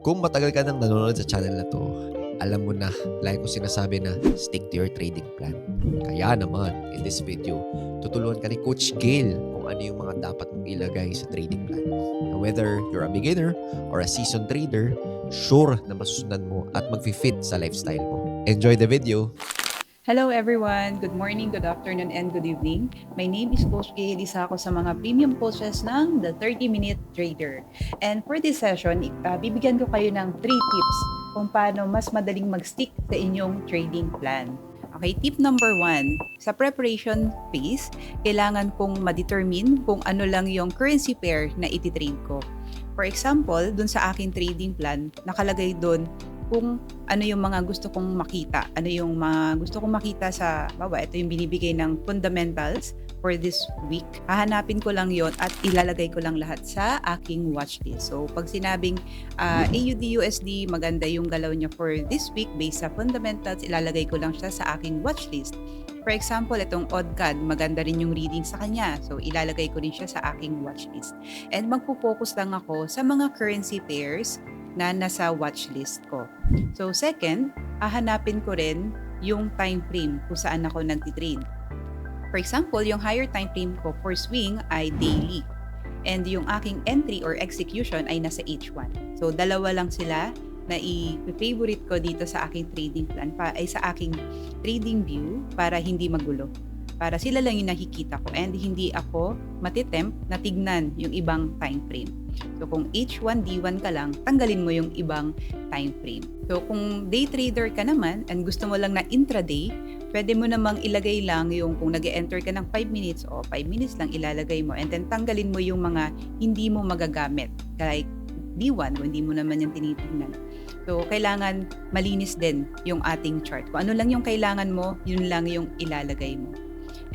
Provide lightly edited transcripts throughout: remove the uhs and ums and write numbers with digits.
Kung matagal ka nang nanonood sa channel na 'to, alam mo na, lagi kong sinasabi na stick to your trading plan. Kaya naman, in this video, tutulungan ka ni Coach Gail kung ano yung mga dapat mong ilagay sa trading plan. Na whether you're a beginner or a seasoned trader, sure na masusundan mo at mag-fit sa lifestyle mo. Enjoy the video! Hello everyone! Good morning, good afternoon, and good evening. My name is Coach Gail. Isa ako sa mga premium coaches ng The 30-Minute Trader. And for this session, bibigyan ko kayo ng 3 tips kung paano mas madaling mag-stick sa inyong trading plan. Okay, tip number 1. Sa preparation phase, kailangan kong ma-determine kung ano lang yung currency pair na iti-trade ko. For example, dun sa aking trading plan, nakalagay dun kung ano yung mga gusto kong makita. Ano yung mga gusto kong makita sa, ito yung binibigay ng fundamentals for this week. Hahanapin ko lang yon at ilalagay ko lang lahat sa aking watch list. So, pag sinabing AUD-USD, maganda yung galaw niya for this week based sa fundamentals, ilalagay ko lang siya sa aking watch list. For example, itong ODCAD, maganda rin yung reading sa kanya. So, ilalagay ko rin siya sa aking watch list. And magpo-focus lang ako sa mga currency pairs na nasa watch list ko. So second, hahanapin ko rin yung time frame kung saan ako nagtitrade. For example, yung higher time frame ko for swing ay daily. And yung aking entry or execution ay nasa H1. So dalawa lang sila na i-favorite ko dito sa aking trading plan, ay sa aking trading view para hindi magulo. Para sila lang yung nakikita ko and hindi ako matitempt na tignan yung ibang time frame. So kung H1, D1 ka lang, tanggalin mo yung ibang time frame. So kung day trader ka naman and gusto mo lang na intraday, pwede mo namang ilagay lang yung kung nag-enter ka ng 5 minutes o 5 minutes lang ilalagay mo and then tanggalin mo yung mga hindi mo magagamit. Like D1, hindi mo naman yung tinitingnan. So kailangan malinis din yung ating chart. Kung ano lang yung kailangan mo, yun lang yung ilalagay mo.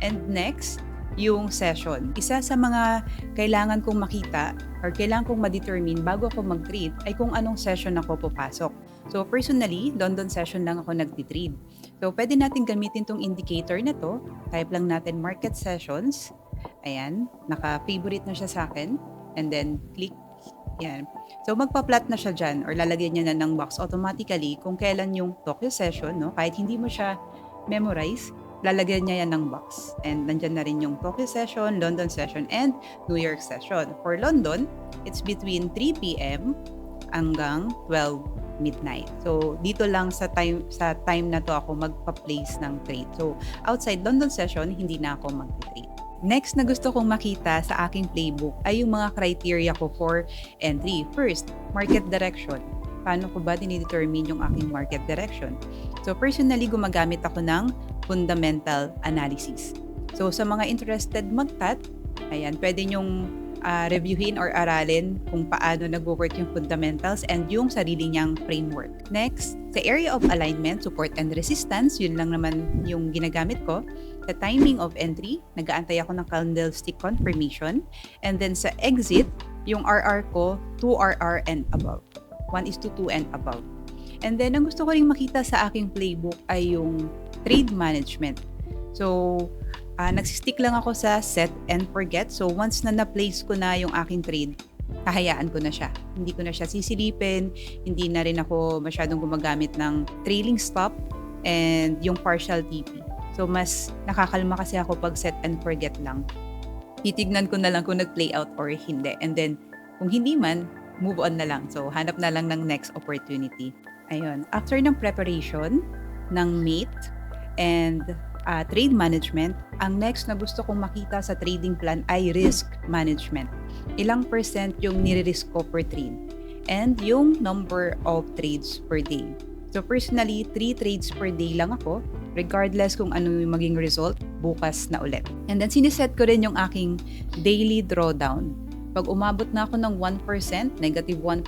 And next, yung session. Isa sa mga kailangan kong makita or kailangan kong ma-determine bago ako mag-trade ay kung anong session ako papasok. So personally, London session lang ako nag-trade. So pwede natin gamitin tong indicator na to. Type lang natin market sessions. Ayan, naka-favorite na siya sa akin. And then click. Yan. So magpa-plot na siya dyan or lalagyan niya na ng box automatically kung kailan yung Tokyo session. No? Kahit hindi mo siya memorize, lalagyan niya yan ng box. And nandyan na rin yung Tokyo session, London session, and New York session. For London, it's between 3 p.m. hanggang 12 midnight. So, dito lang sa time na to ako magpa-place ng trade. So, outside London session, hindi na ako mag-trade. Next na gusto kong makita sa aking playbook ay yung mga criteria ko for entry. First, market direction. Paano ko ba dinidetermine yung aking market direction? So, personally, gumagamit ako ng fundamental analysis. So, sa mga interested mag-TAT, ayan, pwede nyong reviewin or aralin kung paano nag-work yung fundamentals and yung sarili niyang framework. Next, sa area of alignment, support and resistance, yun lang naman yung ginagamit ko. Sa timing of entry, nag-aantay ako ng candlestick confirmation. And then sa exit, yung RR ko, 2RR and above. 1:2 and above. And then, ang gusto ko rin makita sa aking playbook ay yung trade management. So, nagsistick lang ako sa set and forget. So, once na na-place ko na yung aking trade, kahayaan ko na siya. Hindi ko na siya sisilipin, hindi na rin ako masyadong gumagamit ng trailing stop and yung partial TP. So, mas nakakalma kasi ako pag set and forget lang. Titignan ko na lang kung nag-play out or hindi. And then, kung hindi man, move on na lang. So, hanap na lang ng next opportunity. Ayun. After ng preparation, ng mate, and trade management, ang next na gusto kong makita sa trading plan ay risk management. Ilang percent yung nire-risk ko per trade. And yung number of trades per day. So, personally, 3 trades per day lang ako, regardless kung ano yung maging result, bukas na ulit. And then, siniset ko rin yung aking daily drawdown. Pag umabot na ako ng 1%, negative 1%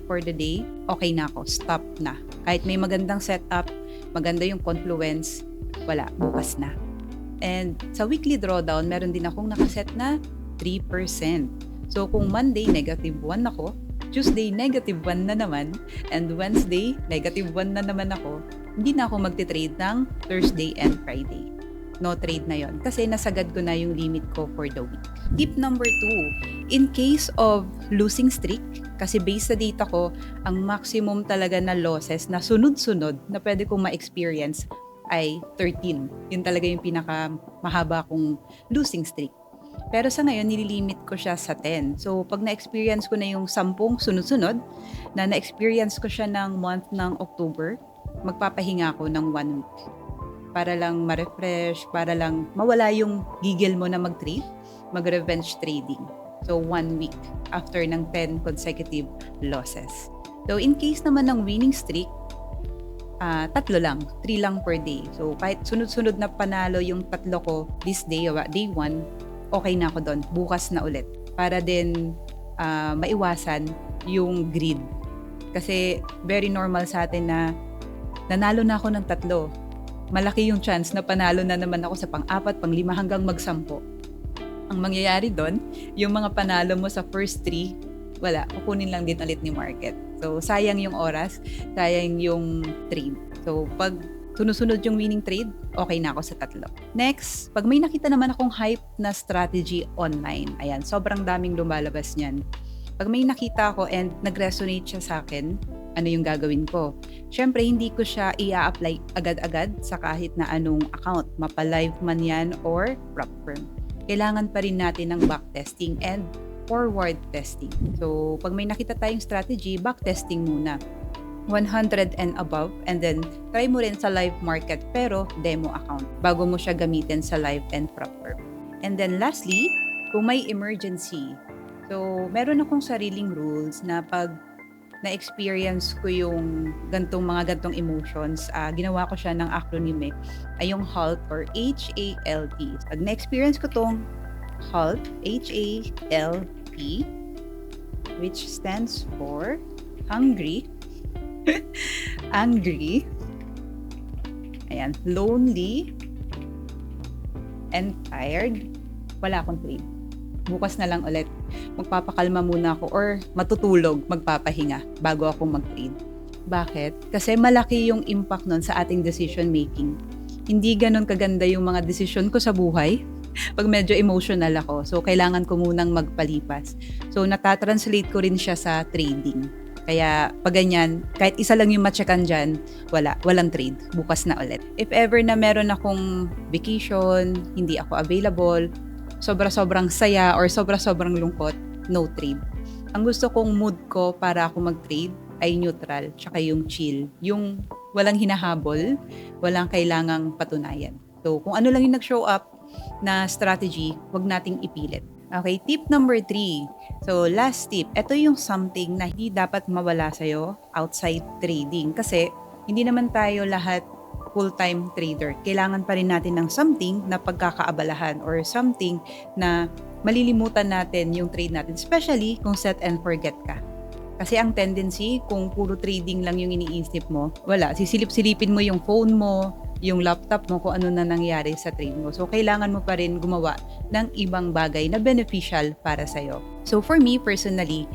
for the day, okay na ako, stop na. Kahit may magandang setup, maganda yung confluence, wala, bukas na. And sa weekly drawdown, meron din akong nakaset na 3%. So kung Monday, negative 1 ako, Tuesday, negative 1 na naman, and Wednesday, negative 1 na naman ako, hindi na ako magtitrade ng Thursday and Friday. no trade na yon kasi nasagad ko na yung limit ko for the week. Tip number 2, in case of losing streak, kasi based sa data ko, ang maximum talaga na losses na sunod-sunod na pwede kong ma-experience ay 13. Yun talaga yung pinaka mahaba kong losing streak. Pero sa ngayon, nililimit ko siya sa 10. So, pag na-experience ko na yung 10 sunod-sunod, na na-experience ko siya ng month ng October, magpapahinga ako ng 1 week. Para lang ma-refresh, para lang mawala yung gigil mo na mag-trade, mag-revenge trading. So, 1 week after ng 10 consecutive losses. So, in case naman ng winning streak, 3 lang, 3 lang per day. So, kahit sunod-sunod na panalo yung 3 ko this day, day 1, okay na ako doon. Bukas na ulit. Para din maiwasan yung greed. Kasi very normal sa atin na nanalo na ako ng 3. Malaki yung chance na panalo na naman ako sa pang-4, pang-5 hanggang mag-10. Ang mangyayari doon, yung mga panalo mo sa first 3, wala, kukunin lang din ulit ni market. So, sayang yung oras, sayang yung trade. So, pag sunod-sunod yung winning trade, okay na ako sa 3. Next, pag may nakita naman akong hype na strategy online, ayan, sobrang daming lumalabas niyan. Pag may nakita ako and nag-resonate siya sa akin, ano yung gagawin ko? Siyempre, hindi ko siya i-apply agad-agad sa kahit na anong account, mapa-live man yan or prop firm. Kailangan pa rin natin ng backtesting and forward testing. So, pag may nakita tayong strategy, backtesting muna. 100 and above, and then try mo rin sa live market pero demo account bago mo siya gamitin sa live and prop firm. And then lastly, kung may emergency, so meron akong sariling rules na pag na-experience ko yung mga gantong emotions, ginawa ko siya ng acronym ay yung HALT or HALT. Pag na-experience ko tong HALT, HALT, which stands for hungry, angry, ayan, lonely, and tired, wala akong trade. Bukas na lang ulit. Magpapakalma muna ako or matutulog, magpapahinga bago ako mag-trade. Bakit? Kasi malaki yung impact nun sa ating decision making. Hindi ganun kaganda yung mga decision ko sa buhay pag medyo emotional ako. So, kailangan ko munang magpalipas. So, natatranslate ko rin siya sa trading. Kaya pag ganyan, kahit isa lang yung matchekan dyan, walang trade. Bukas na ulit. If ever na meron akong vacation, hindi ako available, sobra-sobrang saya or sobra-sobrang lungkot, no trade. Ang gusto kong mood ko para ako mag-trade ay neutral, tsaka yung chill. Yung walang hinahabol, walang kailangang patunayan. So kung ano lang yung nag-show up na strategy, wag nating ipilit. Okay, tip number 3. So, last tip. Ito yung something na hindi dapat mawala sa'yo outside trading. Kasi, hindi naman tayo lahat full-time trader. Kailangan pa rin natin ng something na pagkakaabalahan or something na malilimutan natin yung trade natin. Especially kung set and forget ka. Kasi ang tendency, kung puro trading lang yung iniisip mo, wala. Sisilip-silipin mo yung phone mo, yung laptop mo, kung ano na nangyari sa trade mo. So, kailangan mo pa rin gumawa ng ibang bagay na beneficial para sa'yo. So, for me, personally,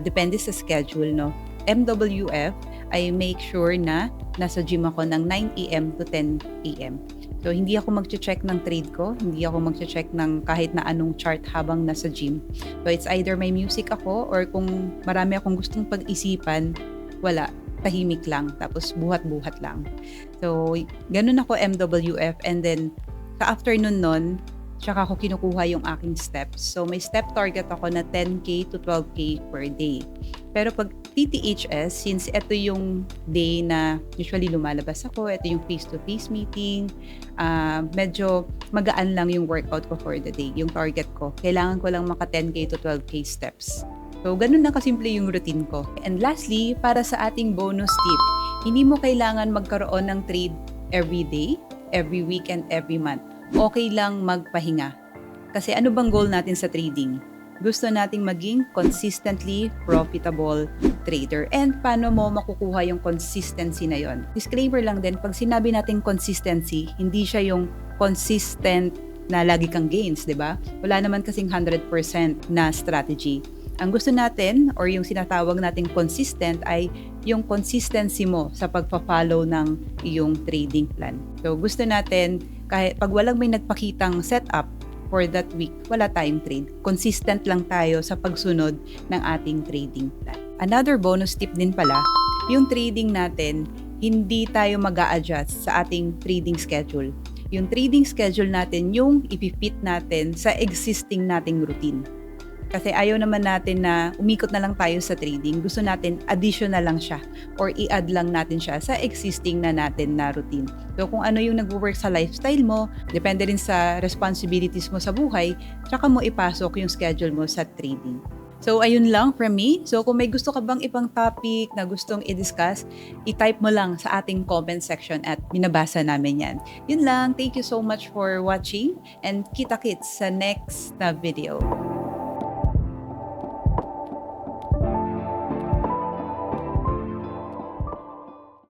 depende sa schedule, no? MWF, I make sure na nasa gym ako ng 9 a.m. to 10 a.m. So, hindi ako mag-check ng trade ko, hindi ako mag-check ng kahit na anong chart habang nasa gym. So, it's either may music ako or kung marami akong gustong pag-isipan, wala. Tahimik lang, tapos buhat-buhat lang. So, ganun ako MWF, and then sa afternoon nun, tsaka ako kinukuha yung aking steps. So, may step target ako na 10K to 12K per day. Pero pag TTHS, since ito yung day na usually lumalabas ako, ito yung face-to-face meeting, medyo magaan lang yung workout ko for the day, yung target ko. Kailangan ko lang maka 10K to 12K steps. So, ganun na kasimple yung routine ko. And lastly, para sa ating bonus tip, hindi mo kailangan magkaroon ng trade every day, every week, and every month. Okay lang magpahinga. Kasi ano bang goal natin sa trading? Gusto nating maging consistently profitable trader. And paano mo makukuha yung consistency na yon? Disclaimer lang din, pag sinabi natin consistency, hindi siya yung consistent na lagi kang gains, di ba? Wala naman kasing 100% na strategy. Ang gusto natin or yung sinatawag nating consistent ay yung consistency mo sa pagpa-follow ng iyong trading plan. So gusto natin Kahit pag walang may nagpakitang setup for that week, wala tayong trade. Consistent lang tayo sa pagsunod ng ating trading plan. Another bonus tip din pala, yung trading natin, hindi tayo mag-a-adjust sa ating trading schedule. Yung trading schedule natin, yung ipipit natin sa existing nating routine. Kasi ayaw naman natin na umikot na lang tayo sa trading. Gusto natin additional lang siya or i-add lang natin siya sa existing na natin na routine. So kung ano yung nag-work sa lifestyle mo, depende rin sa responsibilities mo sa buhay, tsaka mo ipasok yung schedule mo sa trading. So ayun lang from me. So kung may gusto ka bang ibang topic na gustong i-discuss, i-type mo lang sa ating comment section at binabasa namin yan. Yun lang. Thank you so much for watching and kita-kits sa next na video.